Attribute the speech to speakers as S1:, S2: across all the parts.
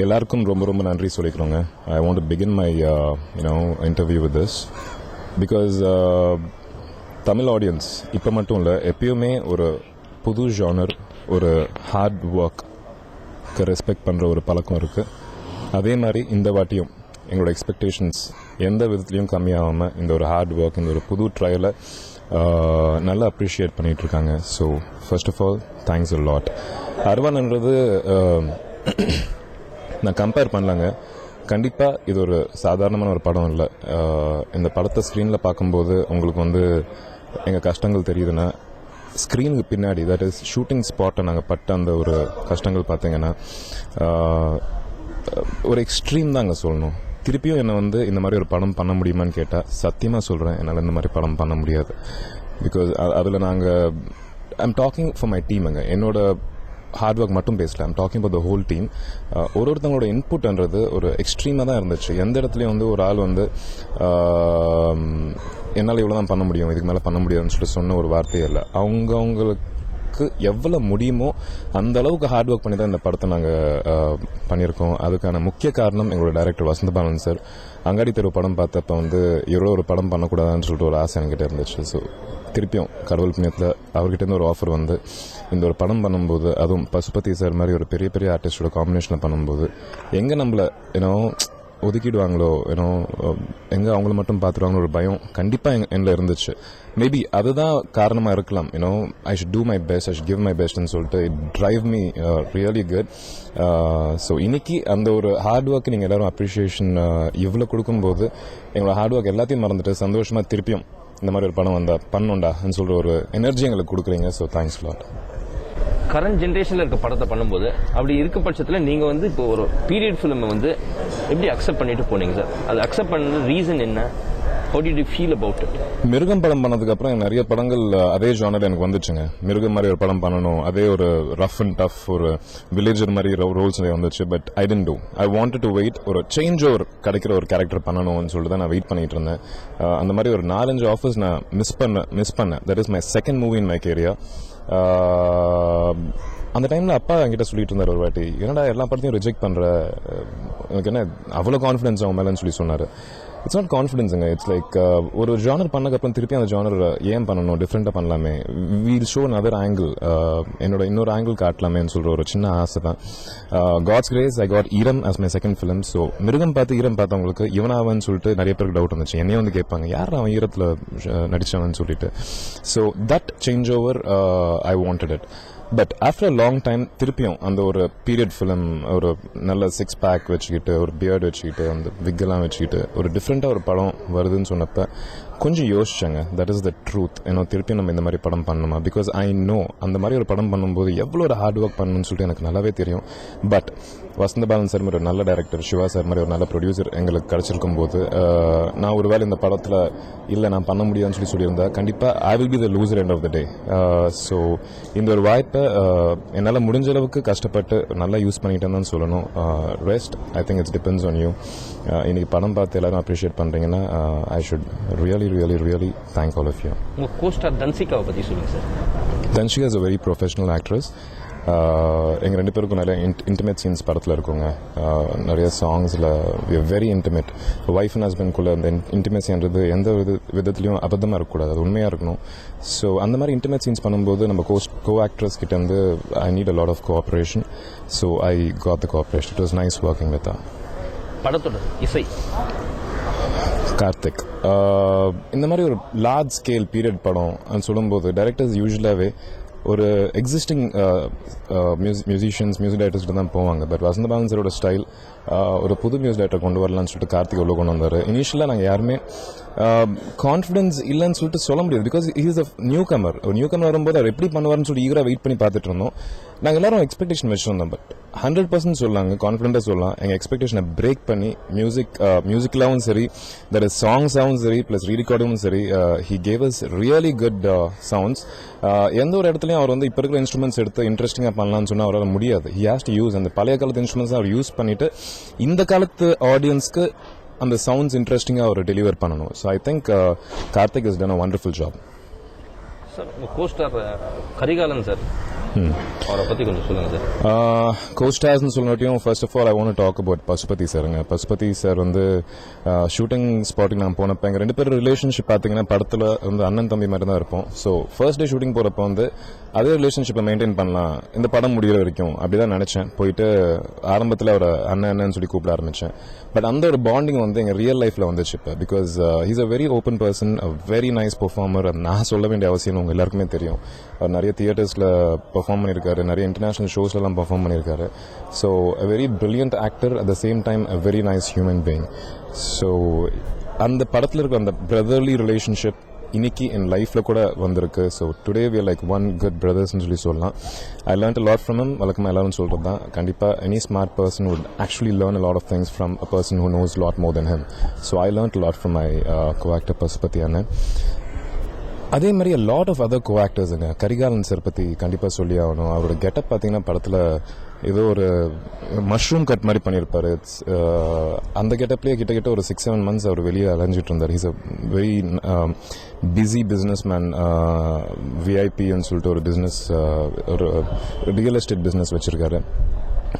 S1: எல்லாருக்கும் ரொம்ப ரொம்ப நன்றி சொல்லிக்கிறோங்க. I want to begin my interview with this because Tamil audience இப்போ மட்டும் இல்லை, எப்பயுமே ஒரு புது ஜானர், ஒரு ஹார்ட் ஒர்க்கு ரெஸ்பெக்ட் பண்ணுற ஒரு பழக்கம் இருக்குது. அதே மாதிரி இந்த வாட்டியும் எங்களோட எக்ஸ்பெக்டேஷன்ஸ் எந்த விதத்துலையும் கம்மியாகாமல் இந்த ஒரு ஹார்ட் ஒர்க், இந்த ஒரு புது ட்ரையலை நல்லா அப்ரிஷியேட் பண்ணிகிட்ருக்காங்க. So first of all thanks a lot. அரவான்ன்றது நான் கம்பேர் பண்ணலாங்க. கண்டிப்பாக இது ஒரு சாதாரணமான ஒரு படம் இல்லை. இந்த படத்தை ஸ்க்ரீனில் பார்க்கும்போது உங்களுக்கு எங்கள் கஷ்டங்கள் தெரியுதுன்னா, ஸ்க்ரீனுக்கு பின்னாடி, தட் இஸ் ஷூட்டிங் ஸ்பாட்டை நாங்கள் பட்ட அந்த ஒரு கஷ்டங்கள் பார்த்தீங்கன்னா ஒரு எக்ஸ்ட்ரீம் தாங்க சொல்லணும். திருப்பியும் என்னை இந்த மாதிரி ஒரு படம் பண்ண முடியுமான்னு கேட்டால் சத்தியமாக சொல்கிறேன், என்னால் இந்த மாதிரி படம் பண்ண முடியாது. பிகாஸ் அதில் ஐம் டாக்கிங் ஃபார் மை டீமுங்க. என்னோட ஹார்ட் ஒர்க் மட்டும் பேசல, I'm talking for the whole team. ஒருத்தவங்களோட இன்புட்ன்றது ஒரு எக்ஸ்ட்ரீமாக தான் இருந்துச்சு. எந்த இடத்துலையும் ஒரு ஆள் என்னால் இவ்வளோ தான் பண்ண முடியும், இதுக்கு மேலே பண்ண முடியாதுன்னு சொல்லிட்டு சொன்ன ஒரு வார்த்தையே இல்லை. அவங்களுக்கு எவ்வளோ முடியுமோ அந்த அளவுக்கு ஹார்ட் ஒர்க் பண்ணி தான் இந்த படத்தை நாங்கள் பண்ணியிருக்கோம். அதுக்கான முக்கிய காரணம் எங்களோட டைரக்டர் வசந்தபாலன் சார். அங்காடி தெரு படம் பார்த்தப்ப எவ்வளோ ஒரு படம் பண்ணக்கூடாதான்னு சொல்லிட்டு ஒரு ஆசை என்கிட்ட இருந்துச்சு. ஸோ திருப்பியும் கடவுள் புண்ணியத்தில் அவர்கிட்ட ஒரு ஆஃபர் இந்த ஒரு படம் பண்ணும்போது, அதுவும் பசுபதி சார் மாதிரி ஒரு பெரிய பெரிய ஆர்டிஸ்டோட காம்பினேஷனில் பண்ணும்போது எங்கே நம்மளை ஒதுக்கிடுவாங்களோ, எங்கே அவங்கள மட்டும் பார்த்துருவாங்களோ ஒரு பயம் கண்டிப்பாக என்னில் இருந்துச்சு. மேபி அதுதான் காரணமாக இருக்கலாம். I should do my best, I should give my பெஸ்ட்னு சொல்லிட்டு it drive me really good. So இன்னைக்கு அந்த ஒரு ஹார்ட் ஒர்க்கு நீங்கள் எல்லோரும் அப்ரிஷியேஷன் இவ்வளோ கொடுக்கும்போது எங்களோட ஹார்ட் ஒர்க் எல்லாத்தையும் மறந்துட்டு சந்தோஷமாக திருப்பியும் இந்த மாதிரி ஒரு படம் பண்ணோண்டான்னு சொல்கிற ஒரு எனர்ஜி எங்களுக்கு கொடுக்குறீங்க. So thanks lot.
S2: கரண்ட் ஜென்ரேஷனில் இருக்க படத்தை பண்ணும்போது அப்படி இருக்க பட்சத்தில் நீங்கள் இப்போ ஒரு பீரியட் ஃபிலிமை எப்படி அக்செப்ட் பண்ணிட்டு போனீங்க சார்? அது அக்செப்ட் பண்ண ரீசன் என்ன? How did you feel about it?
S1: மிருகம் படம் பண்ணதுக்கப்புறம் நிறைய படங்கள் அதே ஜானர் எனக்கு வந்துச்சுங்க. மிருகம் மாதிரி ஒரு படம் பண்ணணும், அதே ஒரு ரஃப் அண்ட் டஃப் ஒரு வில்லேஜர் மாதிரி ரோல்ஸ் வந்துச்சு. But I tend to. I wanted to wait, ஒரு சேஞ்ச் ஓவர் கிடைக்கிற ஒரு கேரக்டர் பண்ணணும்னு சொல்லிட்டு தான் நான் வெயிட் பண்ணிட்டு இருந்தேன். அந்த மாதிரி ஒரு 4-5 ஆஃபர்ஸ் நான் மிஸ் பண்ணேன். That is my second movie in my career. அந்த டைமில் அப்பா என்கிட்ட சொல்லிட்டு இருந்தார் ஒரு வாட்டி, என்னடா எல்லா படத்தையும் ரிஜெக்ட் பண்ணுற, எனக்கு என்ன அவ்வளோ கான்ஃபிடன்ஸ் அவன் மேலேன்னு சொன்னார். இட்ஸ் நாட் கான்ஃபிடன்ஸுங்க. இட்ஸ் லைக் ஒரு ஜானர் பண்ணக்கப்புறம் திருப்பி அந்த ஜானர் ஏன் பண்ணணும், டிஃப்ரெண்ட்டாக பண்ணலாமே, வீல் ஷோ அதர் ஆங்கிள், என்னோட இன்னொரு ஆங்கிள் காட்டலாமேன்னு சொல்கிற ஒரு சின்ன ஆசை தான். காட்ஸ் கிரேஸ் ஐ காட் ஈரம் as my second film. So மிருகம் பார்த்து ஈரம் பார்த்தவங்களுக்கு இவனாவன்னு சொல்லிட்டு நிறைய பேருக்கு டவுட் வந்துச்சு. என்னையே கேட்பாங்க, யார் அவன் ஈரத்தில் நடித்தவன்னு சொல்லிட்டு. So that change over I wanted it. But after a long time திருப்பியும் அந்த ஒரு பீரியட் ஃபிலிம், ஒரு நல்ல 6 பேக் வச்சுக்கிட்டு, ஒரு பியர்டு வச்சுக்கிட்டு, அந்த விக்கெல்லாம் வச்சுக்கிட்டு ஒரு டிஃப்ரெண்ட்டாக ஒரு படம் வருதுன்னு சொன்னப்போ கொஞ்சம் யோசிச்சாங்க. That is the truth. திருப்பியும் நம்ம இந்த மாதிரி படம் பண்ணணுமா? பிகாஸ் ஐ நோ அந்த மாதிரி ஒரு படம் பண்ணும்போது எவ்வளோ ஒரு ஹார்ட் ஒர்க் பண்ணணும்னு சொல்லிட்டு எனக்கு நல்லாவே தெரியும். பட் வசந்தபாலன் சார் மாதிரி ஒரு நல்ல டைரக்டர், சிவா சார் மாதிரி ஒரு நல்ல ப்ரொடியூசர் எங்களுக்கு கிடச்சிருக்கும் போது, நான் ஒரு வேளை இந்த படத்தில் இல்லை நான் பண்ண முடியாதுன்னு சொல்லியிருந்தா கண்டிப்பாக I will be the loser end of the day. So இந்த ஒரு வாய்ப்பை என்னால் முடிஞ்ச அளவுக்கு கஷ்டப்பட்டு நல்லா யூஸ் பண்ணிட்டேன்னு தான் சொல்லணும். Rest I think it's depends on you. இன்னைக்கு படம் பார்த்து எல்லாரும் அப்ரிஷியேட் பண்ணுறீங்கன்னா I should really thank all of you.
S2: உங்கள் கோஸ்டார் தன்சிகாவை பற்றி சொல்லுங்கள் sir.
S1: Dhansika is a very professional actress. எங்கள் 2 பேருக்கும் நிறைய இன்டிமேட் சீன்ஸ் படத்தில் இருக்குங்க. நிறைய சாங்ஸில் வெரி இன்டிமேட். ஒய்ஃப் அண்ட் ஹஸ்பண்ட்குள்ளே அந்த இன்டிமேசின்றது எந்த விதத்துலையும் அபத்தமாக இருக்கக்கூடாது, அது உண்மையாக இருக்கணும். ஸோ அந்த மாதிரி இன்டிமேட் சீன்ஸ் பண்ணும்போது நம்ம கோ ஆக்ட்ரஸ் கிட்டேருந்து I need a lot of cooperation. So I got the cooperation. It was nice working with her.
S2: படத்தோட இசை
S1: கார்த்திக். இந்த மாதிரி ஒரு லார்ஜ் ஸ்கேல் பீரியட் படம் சொல்லும்போது டைரக்டர்ஸ் யூஸ்வலாகவே ஒரு எக்ஸிஸ்டிங் மியூசிக் டைரக்டர்ஸ்கிட்ட தான் போவாங்க. பட் வசந்தபாலன் சாரோட ஸ்டைல் ஒரு புது மியூசிக் டைரக்டர் கொண்டு வரலான்னு சொல்லிட்டு கார்த்திக் உள்ள கொண்டு வந்தார். இனிஷியலாக நாங்கள் யாருமே கான்ஃபிடன்ஸ் இல்லைன்னு சொல்லிட்டு சொல்ல முடியாது. Because he is a newcomer வரும்போது அவர் எப்படி பண்ணுவார்னு சொல்லிட்டு ஈகராக வெயிட் பண்ணி பார்த்துட்டு இருந்தோம். நாங்கள் எல்லாரும் எக்ஸ்பெக்டேஷன் வச்சுருந்தோம். பட் 100% சொல்லாங்க, கான்ஃபிடென்ட்டாக சொல்லலாம், எங்கள் எக்ஸ்பெக்டேஷனை பிரேக் பண்ணி மியூசிக்கலாகவும் சரி, தட் இஸ் சாங்ஸாகவும் சரி, ப்ளஸ் ரீரெக்கார்டும் சரி, he gave us really good sounds. எந்த ஒரு இடத்துலையும் அவர் இப்போ இருக்கிற இன்ஸ்ட்ருமெண்ட்ஸ் எடுத்து இன்ட்ரெஸ்டிங்காக பண்ணலாம்னு சொன்னால் அவரால் முடியாது. ஹி ஹேஸ் டு யூஸ் அந்த பழைய காலத்து இன்ஸ்ட்ருமெண்ட்ஸ் அவர் யூஸ் பண்ணிட்டு இந்த காலத்து ஆடியன்ஸ்க்கு அந்த சவுண்ட்ஸ் இன்ட்ரெஸ்டிங்காக அவர் டெலிவர் பண்ணணும். So I think Karthik is done a wonderful job.
S2: Sir உங்கள் கோஸ்டார் கரிகாலன் சார் அவரை பற்றி கொஞ்சம் சொல்லுங்கள் சார்.
S1: கோஸ்டார்ஸ்னு சொல்லாட்டியும் first of all I want talk about Pasupathi சாருங்க. பசுபதி சார் வந்து ஷூட்டிங் ஸ்பாட்டுக்கு நான் போனப்போ எங்கள் 2 பேரும் ரிலேஷன்ஷிப் பார்த்தீங்கன்னா படத்தில் வந்து அண்ணன் தம்பி மாதிரி தான் இருப்போம். ஸோ ஃபர்ஸ்ட் டே ஷூட்டிங் போகிறப்போ வந்து அதே ரிலேஷன்ஷிப்பை மெயின்டைன் பண்ணலாம் இந்த படம் முடிகிற வரைக்கும் அப்படி தான் நினச்சேன். போயிட்டு ஆரம்பத்தில் அவர் அண்ணன்னு சொல்லி கூப்பிட ஆரம்பித்தேன். பட் அந்த ஒரு பாண்டிங் வந்து எங்கள் ரியல் லைஃப்பில் வந்துச்சு இப்போ. Because he's a very open person, a very nice performer. அது நான் சொல்ல வேண்டிய அவசியம் உங்கள் எல்லாருக்குமே தெரியும். அவர் நிறைய தியேட்டர்ஸில் பெர்ஃபார்ம் பண்ணியிருக்காரு, நிறைய இன்டர்நேஷனல் ஷோஸ்லாம் பெர்ஃபார்ம் பண்ணியிருக்காரு. So a very brilliant actor, at the same time a very nice human being. So அந்த படத்தில் இருக்கிற அந்த பிரதர்லி ரிலேஷன்ஷிப் இன்னைக்கு என் லைஃப்ல கூட வந்திருக்கு. So today we are like one good பிரதர்ஸ்னு சொல்லலாம். I learned a lot from him. வழக்கமாக எல்லாரும் சொல்கிறது தான். கண்டிப்பாக any smart person would actually learn a lot of things from a person who knows lot more then him. So I learned lot from my co-actor Pasupathi அண்ணன். அதே மாதிரி lot of other கோ-ஆக்டர்ஸுங்க. Karikalan sir பற்றி கண்டிப்பாக சொல்லி ஆகணும். அவரோட கெட்டப் பார்த்தீங்கன்னா படத்தில் ஏதோ ஒரு மஷ்ரூம் கட் மாதிரி பண்ணியிருப்பாரு. அந்த கெட்டப்லேயே கிட்டத்தட்ட ஒரு 6-7 months அவர் வெளியே அலைஞ்சிட்டு இருந்தார். He's a very busy businessman. விஐபின்னு சொல்லிட்டு ஒரு பிஸ்னஸ், ஒரு ரியல் எஸ்டேட் பிஸ்னஸ் வச்சிருக்காரு.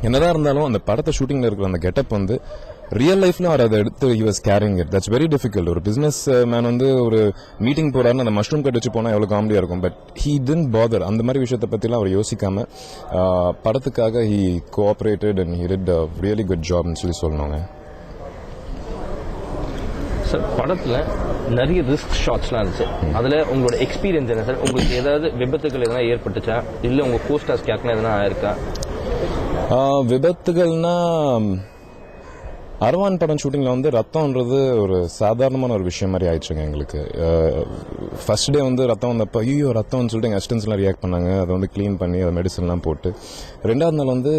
S1: என்னதான் இருந்தாலும் அந்த படத்தை ஷூட்டிங்கில் இருக்கிற அந்த கெட்டப் வந்து ரியல் லைஃப்ல அவர் அதை எடுத்து he was carrying it. That's very difficult. ஒரு பிசினஸ் மேன் வந்து ஒரு மீட்டிங் போறாருன்னு அந்த மஷ்ரூம் கட் வச்சு போனா எவ்வளவு காமெடியா இருக்கும். But he didn't bother. அந்த மாதிரி விஷயத்தை பத்திலாம் அவர் யோசிக்காம படத்துக்காக he cooperated and he did a really good job னு சொல்லணுங்க.
S2: சார் படத்தில் நிறைய ரிஸ்க் ஷாட்ஸ்லாம் இருந்துச்சு. அதில் உங்களோட எக்ஸ்பீரியன்ஸ் என்ன சார்? உங்களுக்கு ஏதாவது விபத்துகள் எதனா ஏற்பட்டுச்சா, இல்லை உங்கள் கோஸ்டார்ஸ் கேட்கலாம் எதனா ஆயிருக்கா?
S1: விபத்துகள்னா அரவான் படம் ஷூட்டிங்கில் வந்து ரத்தம்ன்றது ஒரு சாதாரணமான ஒரு விஷயம் மாதிரி ஆயிடுச்சுங்க எங்களுக்கு. ஃபர்ஸ்ட் டே வந்து ரத்தம் வந்தப்போ ஐயோ ரத்தம்னு சொல்லிட்டு எங்கள் அசிஸ்டன்ஸ்லாம் ரியாக்ட் பண்ணாங்க. அதை வந்து க்ளீன் பண்ணி அதை மெடிசன்லாம் போட்டு, 2வது நாள் வந்து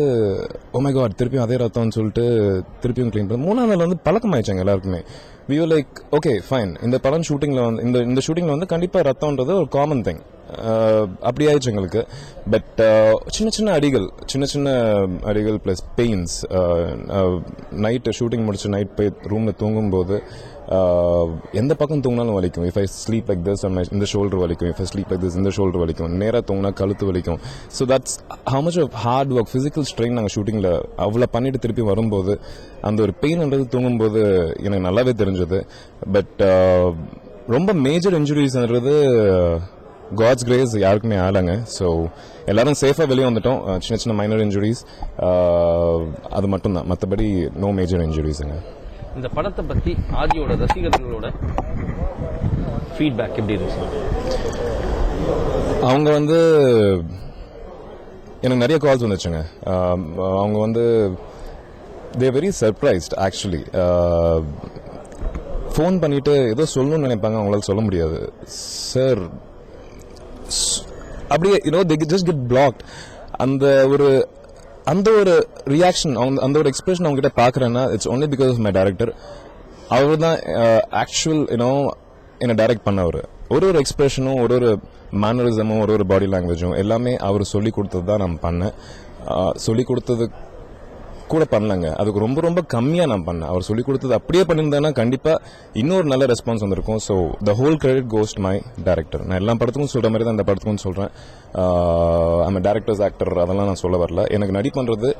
S1: ஓ மை காட் திருப்பியும் அதே ரத்தம்னு சொல்லிட்டு திருப்பியும் க்ளீன் பண்ணி, 3வது நாள் வந்து பழக்கம் ஆயிடுச்சாங்க எல்லாருக்குமே. We were like okay fine, இந்த படம் ஷூட்டிங்கில் வந்து இந்த ஷூட்டிங்கில் வந்து கண்டிப்பாக ரத்தம்ன்றது ஒரு காமன் திங். அப்படி ஆயிடுச்சு எங்களுக்கு. பட் சின்ன சின்ன அடிகள் ப்ளஸ் பெயின்ஸ். நைட்டு ஷூட்டிங் முடிச்சு நைட் போய் ரூமில் தூங்கும்போது எந்த பக்கம் தூங்கினாலும் வலிக்கும். If I sleep like this இந்த ஷோல்டர் வலிக்கும், if I sleep like this இந்த ஷோல்டர் வலிக்கும், நேராக தூங்கினா கழுத்து வலிக்கும். So that's how much of hard work, physical strain. நாங்கள் ஷூட்டிங்கில் அவ்வளோ பண்ணிட்டு திருப்பி வரும்போது அந்த ஒரு பெயின்ன்றது தூங்கும்போது எனக்கு நல்லாவே தெரிஞ்சது. பட் ரொம்ப மேஜர் இன்ஜுரிஸ்ன்றது காட்ஸ் கிரேஸ் யாருக்குமே ஆகலைங்க. ஸோ எல்லாரும் சேஃபாக வெளியே வந்துட்டோம். சின்ன மைனர் இன்ஜுரிஸ் அது மட்டும்தான், மற்றபடி நோ மேஜர் இன்ஜுரிஸுங்க.
S2: இந்த படத்தை பற்றி ஆதியோட ரசிகர்களோட ஃபீட்பேக் எப்படி இருந்துச்சு?
S1: அவங்க வந்து எனக்கு நிறைய கால்ஸ் வந்துச்சுங்க. அவங்க வந்து they very surprised actually. Phone பண்ணிட்டு ஏதோ சொல்லணும்னு நினைப்பாங்க, அவங்களால சொல்ல முடியாது. சார் அப்படியே they just get blocked. அந்த ஒரு ரியாக்ஷன், அந்த ஒரு எக்ஸ்பிரஷன் அவங்க கிட்ட பாக்குறேன்னா it's only because of my director. அவர் தான் ஆக்சுவல் என்னை டைரக்ட் பண்ணவர். ஒரு எக்ஸ்பிரஷனும் ஒரு மேனரிசமும் ஒரு பாடி லாங்குவேஜும் எல்லாமே அவர் சொல்லி கொடுத்தது தான் நான் பண்ணேன். சொல்லி கொடுத்தது கூட பண்ணலங்க, அதுக்கு ரொம்ப ரொம்ப கம்மியாக நான் பண்ணேன். அவர் சொல்லிக் கொடுத்தது அப்படியே பண்ணியிருந்தேன்னா கண்டிப்பாக இன்னொரு நல்ல ரெஸ்பான்ஸ் வந்திருக்கும். So the whole credit goes to my director. நான் எல்லா படத்துக்கும் சொல்கிற மாதிரி தான் இந்த படத்துக்கும் சொல்கிறேன். ஐம் டைரக்டர்ஸ் ஆக்டர் அதெல்லாம் நான் சொல்ல வரல. எனக்கு நடி பண்ணுறது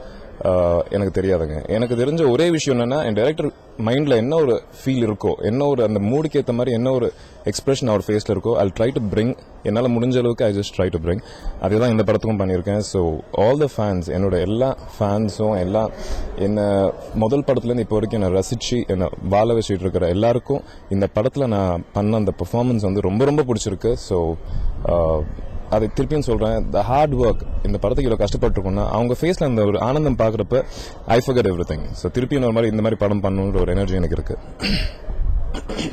S1: எனக்கு தெரியாதுங்க. எனக்கு தெரிஞ்ச ஒரே விஷயம் என்னன்னா, என் டைரக்டர் மைண்டில் என்ன ஒரு ஃபீல் இருக்கோ, என்ன ஒரு அந்த மூடுக்கு ஏற்ற மாதிரி என்ன ஒரு எக்ஸ்பிரஷன் அவர் ஃபேஸில் இருக்கோ, ஐ ட்ரை டு பிரிங். என்னால் முடிஞ்ச அளவுக்கு I just try to bring. அதே தான் இந்த படத்துக்கும் பண்ணியிருக்கேன். ஸோ ஆல் த ஃபேன்ஸ், என்னோட எல்லா ஃபேன்ஸும் எல்லாம் என்னை முதல் படத்துலேருந்து இப்போ வரைக்கும் என்னை ரசித்து என்னை வாழ வச்சுட்டு இருக்கிற எல்லாருக்கும் இந்த படத்தில் நான் பண்ண அந்த பெர்ஃபார்மன்ஸ் வந்து ரொம்ப ரொம்ப பிடிச்சிருக்கு. ஸோ அதை திருப்பியும் சொல்கிறேன், த ஹார்ட் ஒர்க். இந்த படத்துக்கு இவ்வளோ கஷ்டப்பட்டுருக்கோம்னா அவங்க ஃபேஸில் அந்த ஒரு ஆனந்தம் பார்க்குறப்ப ஐ ஃபர்கெட் எவ்ரிதிங். ஸோ திருப்பியும் ஒரு மாதிரி இந்த மாதிரி படம் பண்ணணுன்ற ஒரு எனர்ஜி எனக்கு இருக்குது.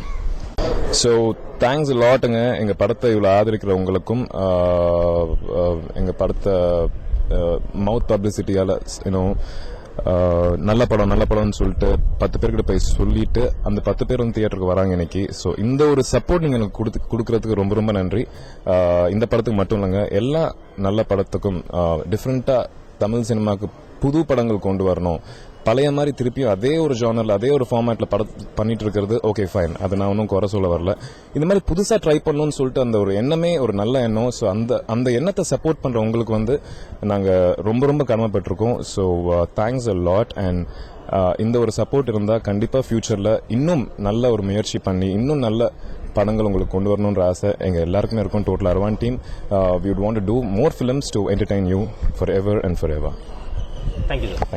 S1: ஸோ தேங்க்ஸ் லாட்டுங்க எங்கள் படத்தை இவ்வளோ ஆதரிக்கிற உங்களுக்கும். எங்கள் படத்தை மவுத் பப்ளிசிட்டியால் நல்ல படம்னு சொல்லிட்டு 10 பேர்கிட்ட போய் சொல்லிட்டு அந்த 10 பேர் வந்து தியேட்டருக்கு வராங்க இன்னைக்கு. ஸோ இந்த ஒரு சப்போர்ட் நீங்கள் எனக்கு கொடுக்கறதுக்கு ரொம்ப ரொம்ப நன்றி. இந்த படத்துக்கு மட்டும் இல்லைங்க, எல்லா நல்ல படத்துக்கும் டிஃப்ரெண்ட்டாக தமிழ் சினிமாவுக்கு புது படங்கள் கொண்டு வரணும், பழைய மாதிரி திருப்பியும் அதே ஒரு ஜானரில் அதே ஒரு ஃபார்மேட்டில் பண்ணிட்டு இருக்கிறது ஓகே ஃபைன், அது நான் ஒன்றும் குறை சொல்ல வரல. இந்த மாதிரி புதுசாக ட்ரை பண்ணணும்னு சொல்லிட்டு அந்த ஒரு எண்ணமே ஒரு நல்ல எண்ணம். ஸோ அந்த எண்ணத்தை சப்போர்ட் பண்ணுற உங்களுக்கு வந்து நாங்கள் ரொம்ப ரொம்ப கடமைப்பட்டிருக்கோம். So thanks a lot. And இந்த ஒரு சப்போர்ட் இருந்தால் கண்டிப்பாக ஃபியூச்சரில் இன்னும் நல்ல ஒரு முயற்சி பண்ணி இன்னும் நல்ல படங்கள் உங்களுக்கு கொண்டு வரணுன்ற ஆசை எங்கள் எல்லாருக்குமே இருக்கும். Total Aravan team we would want to do more films to entertain you forever and forever.
S2: Thank you sir.